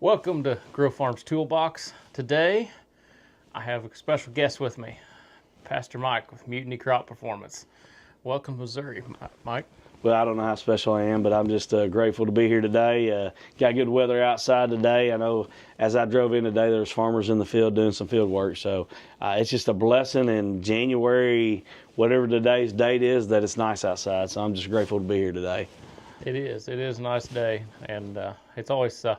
Welcome to Grow Farms Toolbox. Today, I have a special guest with me, Pastor Mike with Mutiny Crop Performance. Welcome to Missouri, Mike. Well, I don't know how special I am, but I'm just grateful to be here today. Got good weather outside today. I know as I drove in today, there was farmers in the field doing some field work. So it's just a blessing in January, whatever today's date is, that it's nice outside. So I'm just grateful to be here today. It is a nice day, and it's always a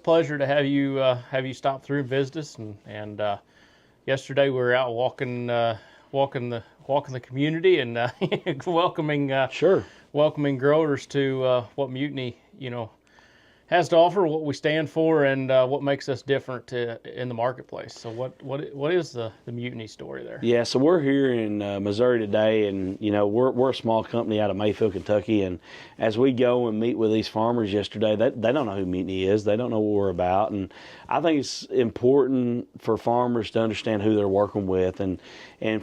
pleasure to have you stop through and visit us. And yesterday we were out walking the community and welcoming growers to what Mutiny has to offer, what we stand for, and what makes us different in the marketplace. So what is the Mutiny story there? Yeah, so we're here in Missouri today, and we're a small company out of Mayfield, Kentucky, and as we go and meet with these farmers yesterday, they don't know who Mutiny is, they don't know what we're about, and I think it's important for farmers to understand who they're working with, and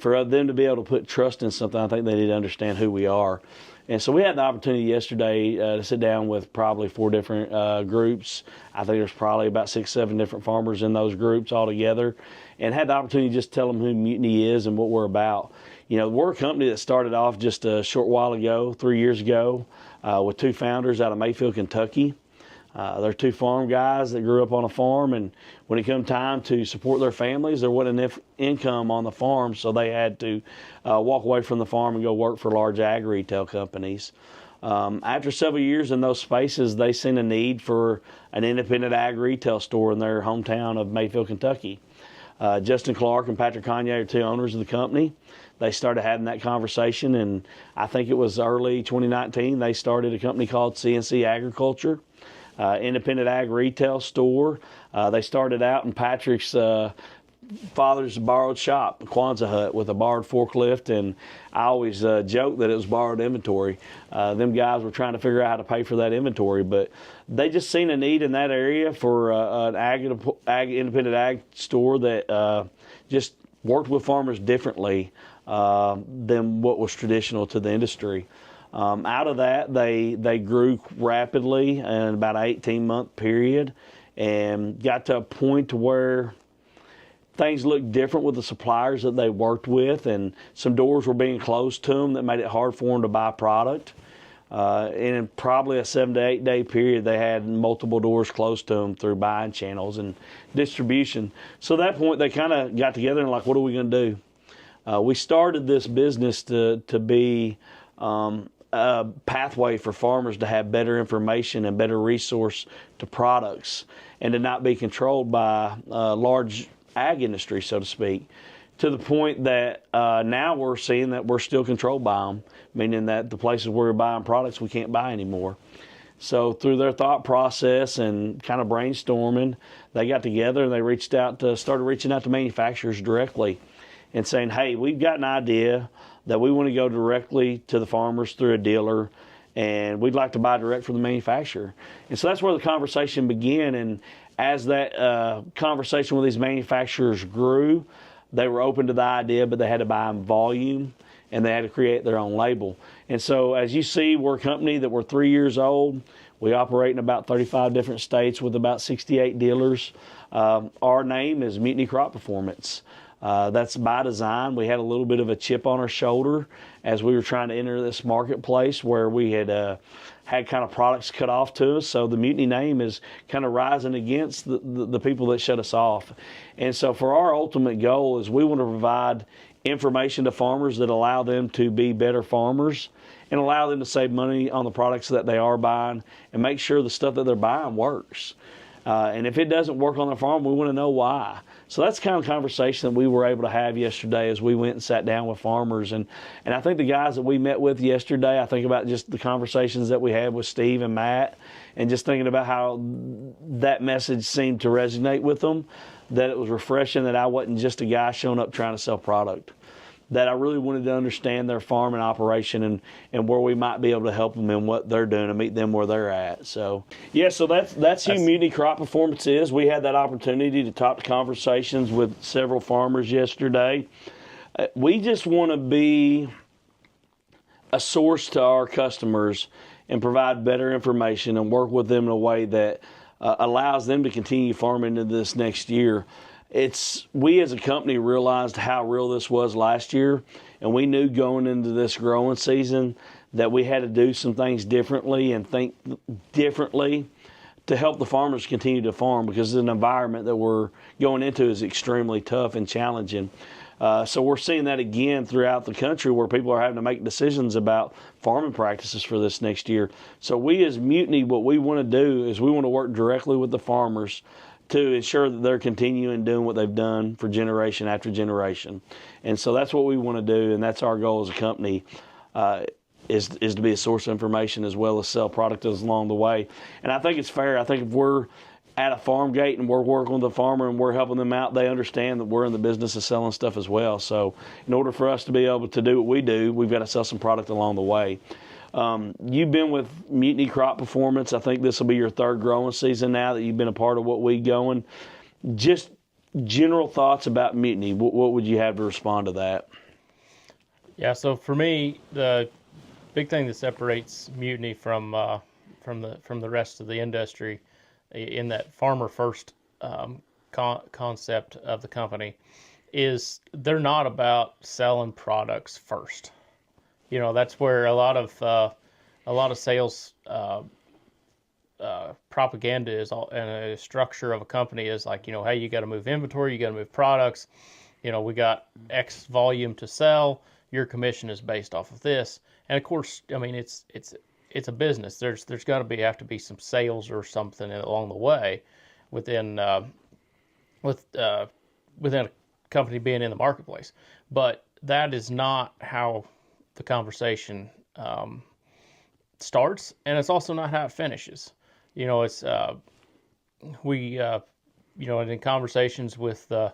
for them to be able to put trust in something. I think they need to understand who we are. And so we had the opportunity yesterday to sit down with probably 4 different groups. I think there's probably about 6, 7 different farmers in those groups all together, and had the opportunity to just tell them who Mutiny is and what we're about. We're a company that started off just a short while ago, 3 years ago, with 2 founders out of Mayfield, Kentucky. They're 2 farm guys that grew up on a farm, and when it come time to support their families, there wasn't enough income on the farm, so they had to walk away from the farm and go work for large ag retail companies. After several years in those spaces, they seen a need for an independent ag retail store in their hometown of Mayfield, Kentucky. Justin Clark and Patrick Kanye are 2 owners of the company. They started having that conversation, and I think it was early 2019, they started a company called CNC Agriculture. Independent ag retail store. They started out in Patrick's father's borrowed shop, a Kwanzaa hut, with a borrowed forklift, and I always joke that it was borrowed inventory. Them guys were trying to figure out how to pay for that inventory, but they just seen a need in that area for an independent ag store that just worked with farmers differently than what was traditional to the industry. Out of that, they grew rapidly in about an 18-month period, and got to a point to where things looked different with the suppliers that they worked with, and some doors were being closed to them that made it hard for them to buy product. And in probably a 7 to 8 day period, they had multiple doors closed to them through buying channels and distribution. So at that point, they kind of got together and like, what are we going to do? We started this business to be a pathway for farmers to have better information and better resource to products, and to not be controlled by large ag industry, so to speak, to the point that now we're seeing that we're still controlled by them, meaning that the places where we're buying products we can't buy anymore. So through their thought process and kind of brainstorming, they got together and they started reaching out to manufacturers directly and saying, hey, we've got an idea that we want to go directly to the farmers through a dealer, and we'd like to buy direct from the manufacturer. And so that's where the conversation began, and as that conversation with these manufacturers grew, they were open to the idea, but they had to buy in volume, and they had to create their own label. And so as you see, we're a company that we're 3 years old. We operate in about 35 different states with about 68 dealers. Our name is Mutiny Crop Performance. That's by design. We had a little bit of a chip on our shoulder as we were trying to enter this marketplace where we had kind of products cut off to us. So the Mutiny name is kind of rising against the people that shut us off. And so for our ultimate goal is we want to provide information to farmers that allow them to be better farmers and allow them to save money on the products that they are buying and make sure the stuff that they're buying works. And if it doesn't work on the farm, we want to know why. So that's the kind of conversation that we were able to have yesterday as we went and sat down with farmers. And I think the guys that we met with yesterday, I think about just the conversations that we had with Steve and Matt, and just thinking about how that message seemed to resonate with them, that it was refreshing that I wasn't just a guy showing up trying to sell product, that I really wanted to understand their farm and operation and where we might be able to help them in what they're doing and meet them where they're at. So, yeah, so that's who Mutiny Crop Performance is. We had that opportunity to talk to conversations with several farmers yesterday. We just want to be a source to our customers and provide better information and work with them in a way that allows them to continue farming into this next year. We as a company realized how real this was last year, and we knew going into this growing season that we had to do some things differently and think differently to help the farmers continue to farm, because the environment that we're going into is extremely tough and challenging. So we're seeing that again throughout the country, where people are having to make decisions about farming practices for this next year. So we as Mutiny, what we want to do is we want to work directly with the farmers to ensure that they're continuing doing what they've done for generation after generation. And so that's what we want to do, and that's our goal as a company, is to be a source of information as well as sell products along the way. And I think it's fair. I think if we're at a farm gate and we're working with the farmer and we're helping them out, they understand that we're in the business of selling stuff as well. So in order for us to be able to do what we do, we've got to sell some product along the way. You've been with Mutiny Crop Performance. I think this will be your third growing season now that you've been a part of what we going. Just general thoughts about Mutiny. What would you have to respond to that? Yeah, so for me, the big thing that separates Mutiny from the rest of the industry, in that farmer first concept of the company, is they're not about selling products first. You know, that's where a lot of sales propaganda is, and a structure of a company is like, you know, hey, you got to move inventory, you got to move products. You know, we got X volume to sell. Your commission is based off of this. And of course, I mean, it's a business. There's got to have to be some sales or something along the way within a company being in the marketplace. But that is not how the conversation starts, and it's also not how it finishes. You know, it's you know, and in conversations with the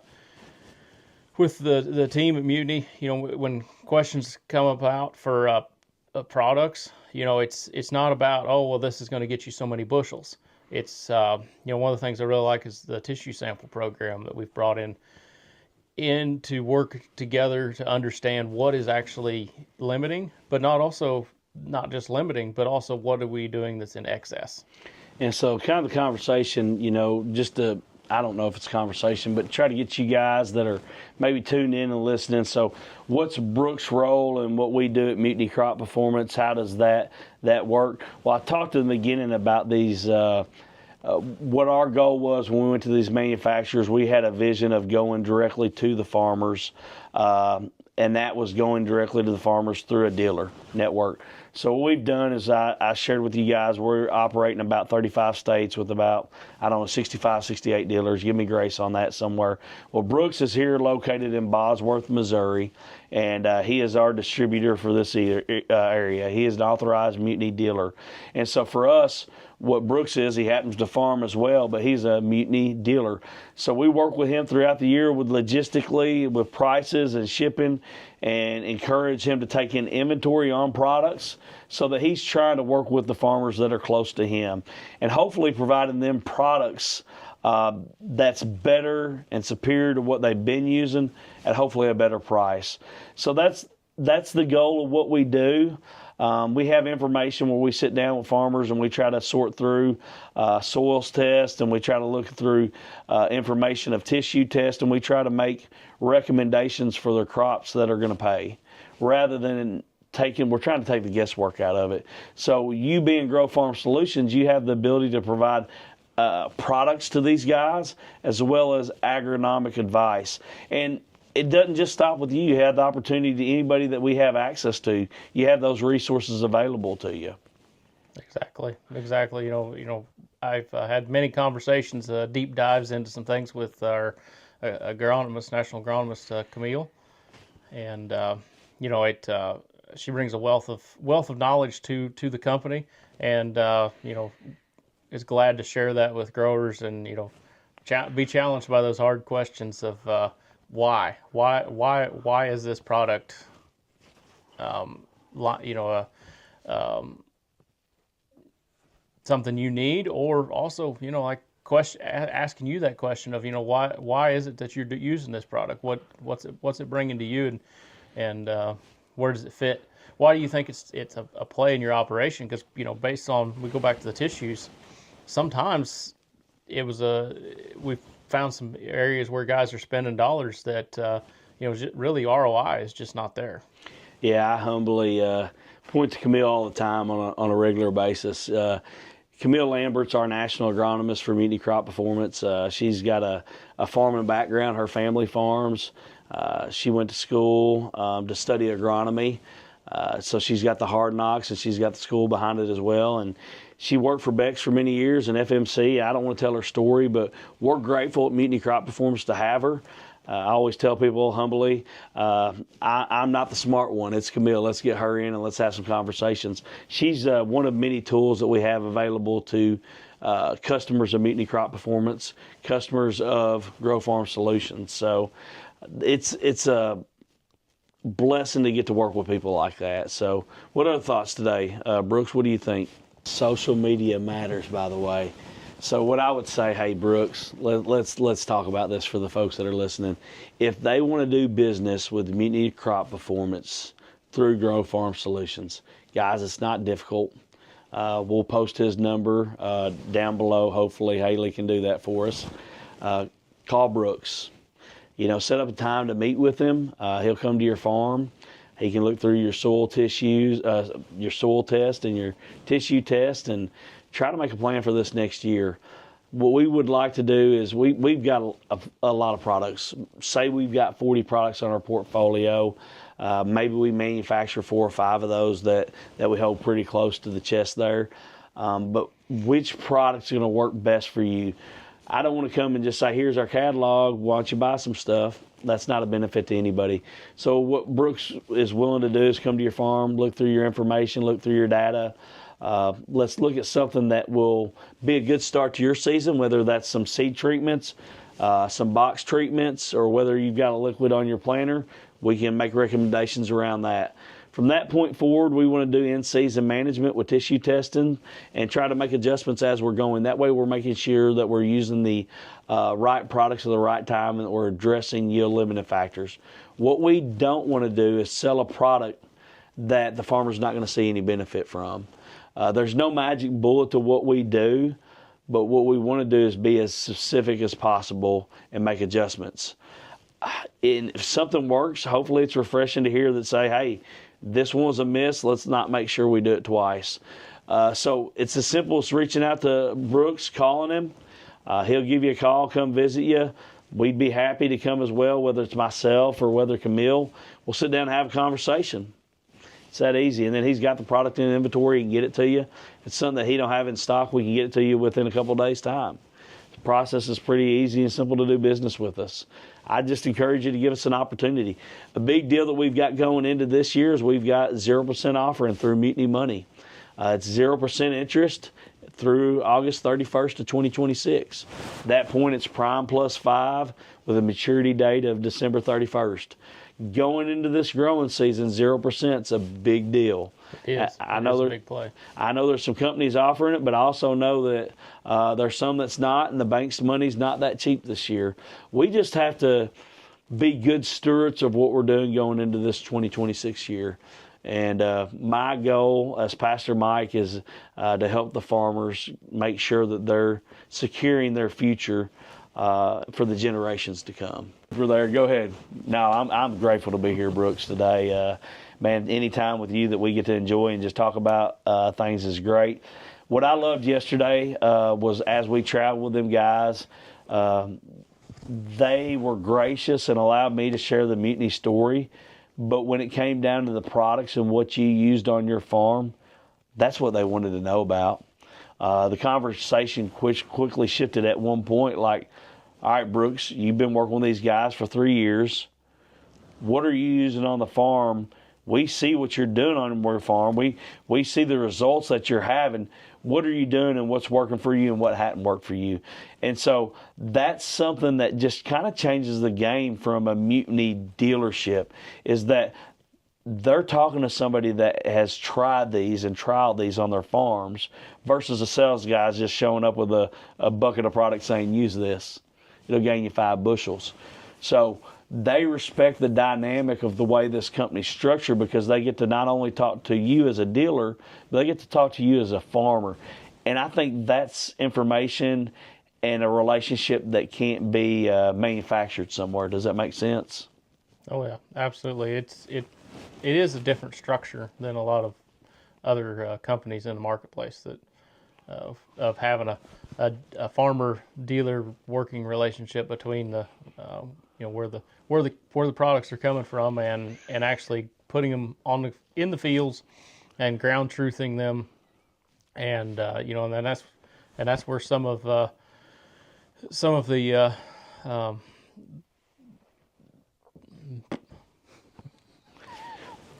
team at Mutiny, you know, when questions come about for products, you know, it's not about, oh, well, this is going to get you so many bushels. It's you know, one of the things I really like is the tissue sample program that we've brought in to work together to understand what is actually limiting, but not just limiting, but also what are we doing that's in excess. And so kind of the conversation, you know, I don't know if it's a conversation, but try to get you guys that are maybe tuned in and listening. So what's Brooks' role in what we do at Mutiny Crop Performance? How does that work? Well, I talked in the beginning about these, what our goal was when we went to these manufacturers. We had a vision of going directly to the farmers, and that was going directly to the farmers through a dealer network. So what we've done is I shared with you guys, we're operating about 35 states with about, 65, 68 dealers. Give me grace on that somewhere. Well, Brooks is here located in Bosworth, Missouri, and he is our distributor for this area. He is an authorized Mutiny dealer. And so for us, what Brooks is, he happens to farm as well, but he's a Mutiny dealer. So we work with him throughout the year with logistically, with prices and shipping, and encourage him to take in inventory on products so that he's trying to work with the farmers that are close to him and hopefully providing them products that's better and superior to what they've been using at hopefully a better price. So that's the goal of what we do. We have information where we sit down with farmers and we try to sort through soils tests, and we try to look through information of tissue tests, and we try to make recommendations for their crops that are going to pay, rather than we're trying to take the guesswork out of it. So you being Grow Farm Solutions, you have the ability to provide products to these guys as well as agronomic advice. And it doesn't just stop with you. You have the opportunity to anybody that we have access to. You have those resources available to you. Exactly. You know, I've had many conversations, deep dives into some things with our agronomist, national agronomist, Camille, and you know, she brings a wealth of knowledge to the company, and you know, is glad to share that with growers, and you know, be challenged by those hard questions of why is this product you know, something you need, or also, you know, like asking you that question of, you know, why is it that you're using this product? What's it bringing to you, and where does it fit? Why do you think it's a play in your operation? Because, you know, based on, we go back to the tissues, sometimes we found some areas where guys are spending dollars that really ROI is just not there. Yeah, I humbly point to Camille all the time on a regular basis. Camille Lambert's our national agronomist for Mutiny Crop Performance. She's got a farming background. Her family farms. She went to school to study agronomy. So she's got the hard knocks, and she's got the school behind it as well. And she worked for Beck's for many years in FMC. I don't want to tell her story, but we're grateful at Mutiny Crop Performance to have her. I always tell people humbly, I'm not the smart one. It's Camille. Let's get her in and let's have some conversations. She's one of many tools that we have available to customers of Mutiny Crop Performance, customers of Grow Farm Solutions. So it's a blessing to get to work with people like that. So what other thoughts today? Brooks, what do you think? Social media matters, by the way. So what I would say, hey, Brooks, let's talk about this for the folks that are listening. If they want to do business with Mutiny Crop Performance through Grow Farm Solutions, guys, it's not difficult. We'll post his number down below. Hopefully Haley can do that for us. Call Brooks. Set up a time to meet with him. He'll come to your farm. He can look through your soil tissues, your soil test and your tissue test, and try to make a plan for this next year. What we would like to do is we've got a lot of products. Say we've got 40 products on our portfolio. Maybe we manufacture 4 or 5 of those that we hold pretty close to the chest there. But which product's going to work best for you? I don't want to come and just say, here's our catalog, why don't you buy some stuff? That's not a benefit to anybody. So what Brooks is willing to do is come to your farm, look through your information, look through your data. Let's look at something that will be a good start to your season, whether that's some seed treatments, some box treatments, or whether you've got a liquid on your planter. We can make recommendations around that. From that point forward, we want to do in-season management with tissue testing and try to make adjustments as we're going. That way we're making sure that we're using the right products at the right time and that we're addressing yield limiting factors. What we don't want to do is sell a product that the farmer's not going to see any benefit from. There's no magic bullet to what we do, but what we want to do is be as specific as possible and make adjustments. And if something works, hopefully it's refreshing to hear that say, hey, this one's a miss. Let's not make sure we do it twice. So it's as simple as reaching out to Brooks, calling him. He'll give you a call, come visit you. We'd be happy to come as well, whether it's myself or whether Camille. We'll sit down and have a conversation. It's that easy. And then he's got the product in inventory. He can get it to you. If it's something that he don't have in stock, we can get it to you within a couple of days' time. The process is pretty easy and simple to do business with us. I just encourage you to give us an opportunity. A big deal that we've got going into this year is we've got 0% offering through Mutiny Money. It's 0% interest through August 31st of 2026. At that point, it's prime plus 5 with a maturity date of December 31st. Going into this growing season, 0% is a big deal. It is. I know it's a big play. I know there's some companies offering it, but I also know that there's some that's not, and the bank's money's not that cheap this year. We just have to be good stewards of what we're doing going into this 2026 year. And my goal as Pastor Mike is to help the farmers make sure that they're securing their future for the generations to come. For there, go ahead. No, I'm grateful to be here, Brooks, today. Man, any time with you that we get to enjoy and just talk about things is great. What I loved yesterday was as we traveled with them guys, they were gracious and allowed me to share the Mutiny story. But when it came down to the products and what you used on your farm, that's what they wanted to know about. The conversation quickly shifted at one point like, all right, Brooks, you've been working with these guys for 3 years. What are you using on the farm? We see what you're doing on your farm. We see the results that you're having. What are you doing and what's working for you and what hadn't worked for you? And so that's something that just kind of changes the game from a Mutiny dealership, is that they're talking to somebody that has tried these and trialed these on their farms versus a sales guy just showing up with a bucket of product saying, use this. It'll gain you 5 bushels. So they respect the dynamic of the way this company's structured because they get to not only talk to you as a dealer, but they get to talk to you as a farmer. And I think that's information and a relationship that can't be manufactured somewhere. Does that make sense? Oh yeah, absolutely. It is a different structure than a lot of other companies in the marketplace that of having a farmer dealer working relationship between the where the products are coming from and actually putting them in the fields and ground truthing them, and and that's where some of the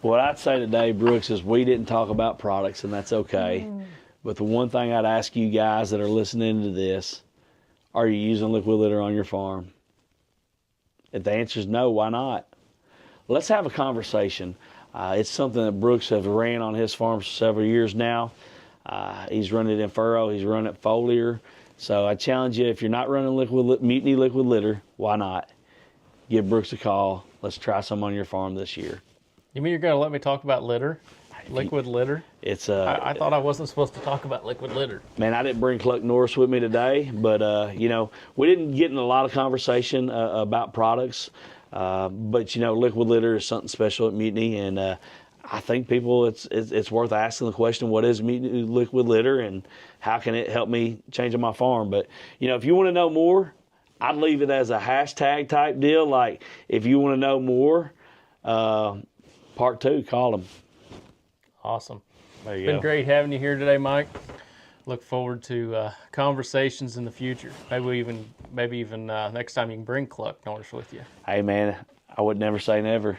What I'd say today, Brooks, is we didn't talk about products, and that's okay. But the one thing I'd ask you guys that are listening to this, are you using liquid litter on your farm? If the answer is no, why not? Let's have a conversation. It's something that Brooks has ran on his farm for several years now. He's run it in furrow. He's run it foliar. So I challenge you, if you're not running Mutiny liquid litter, why not? Give Brooks a call. Let's try some on your farm this year. You mean you're going to let me talk about litter? Liquid litter? It's I thought I wasn't supposed to talk about liquid litter. Man, I didn't bring Cluck Norris with me today, but we didn't get in a lot of conversation about products. But liquid litter is something special at Mutiny, and I think people it's worth asking the question, what is Mutiny liquid litter, and how can it help me change on my farm? But if you want to know more, I'd leave it as a hashtag type deal. Like, if you want to know more, part 2, call them. Awesome. There you It's been go. great having you here today, Mike. Look forward to conversations in the future. Maybe even next time you can bring Cluck Norris with you. Hey man, I would never say never.